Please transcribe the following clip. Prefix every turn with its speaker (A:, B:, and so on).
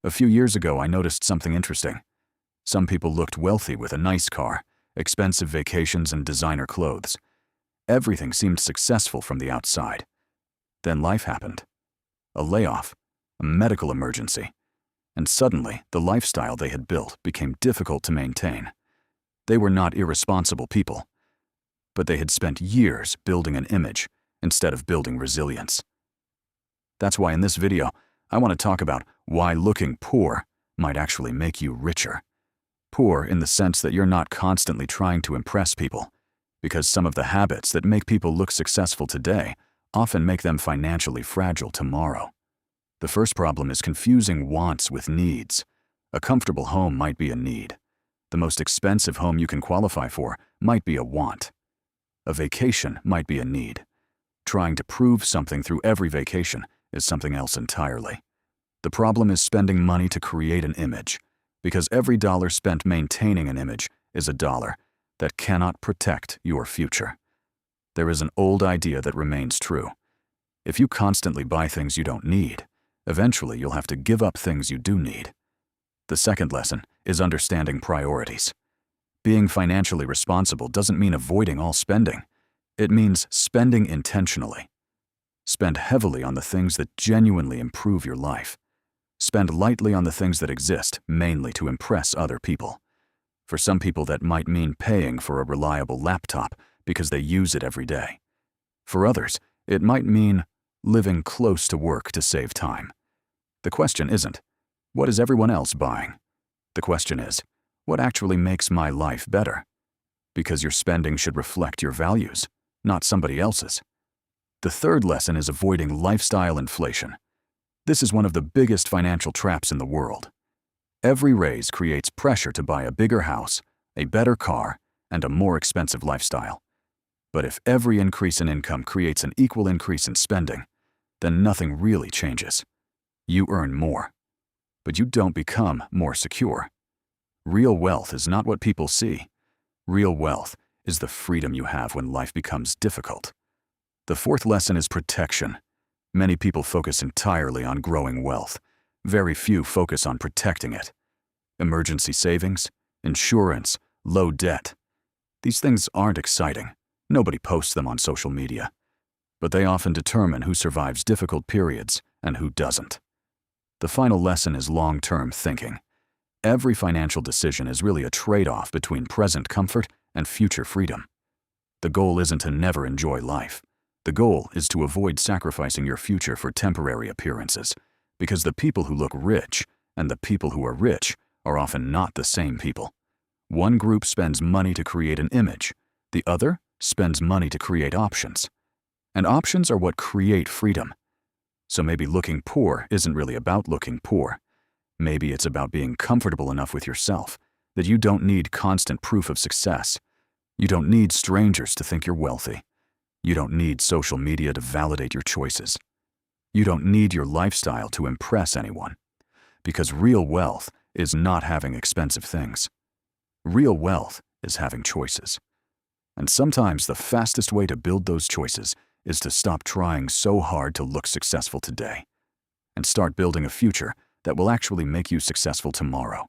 A: A few years ago, I noticed something interesting. Some people looked wealthy with a nice car, expensive vacations, and designer clothes. Everything seemed successful from the outside. Then life happened. A layoff, a medical emergency, and suddenly the lifestyle they had built became difficult to maintain. They were not irresponsible people, but they had spent years building an image instead of building resilience. That's why in this video, I want to talk about why looking poor might actually make you richer. Poor in the sense that you're not constantly trying to impress people, because some of the habits that make people look successful today often make them financially fragile tomorrow. The first problem is confusing wants with needs. A comfortable home might be a need. The most expensive home you can qualify for might be a want. A vacation might be a need. Trying to prove something through every vacation is something else entirely. The problem is spending money to create an image, because every dollar spent maintaining an image is a dollar that cannot protect your future. There is an old idea that remains true. If you constantly buy things you don't need, eventually you'll have to give up things you do need. The second lesson is understanding priorities. Being financially responsible doesn't mean avoiding all spending. It means spending intentionally. Spend heavily on the things that genuinely improve your life. Spend lightly on the things that exist mainly to impress other people. For some people, that might mean paying for a reliable laptop because they use it every day. For others, it might mean living close to work to save time. The question isn't, what is everyone else buying? The question is, what actually makes my life better? Because your spending should reflect your values, not somebody else's. The third lesson is avoiding lifestyle inflation. This is one of the biggest financial traps in the world. Every raise creates pressure to buy a bigger house, a better car, and a more expensive lifestyle. But if every increase in income creates an equal increase in spending, then nothing really changes. You earn more, but you don't become more secure. Real wealth is not what people see. Real wealth is the freedom you have when life becomes difficult. The fourth lesson is protection. Many people focus entirely on growing wealth. Very few focus on protecting it. Emergency savings, insurance, low debt. These things aren't exciting. Nobody posts them on social media. But they often determine who survives difficult periods and who doesn't. The final lesson is long-term thinking. Every financial decision is really a trade-off between present comfort and future freedom. The goal isn't to never enjoy life. The goal is to avoid sacrificing your future for temporary appearances, because the people who look rich and the people who are rich are often not the same people. One group spends money to create an image. The other spends money to create options. And options are what create freedom. So maybe looking poor isn't really about looking poor. Maybe it's about being comfortable enough with yourself that you don't need constant proof of success. You don't need strangers to think you're wealthy. You don't need social media to validate your choices. You don't need your lifestyle to impress anyone. Because real wealth is not having expensive things. Real wealth is having choices. And sometimes the fastest way to build those choices is to stop trying so hard to look successful today and start building a future that will actually make you successful tomorrow.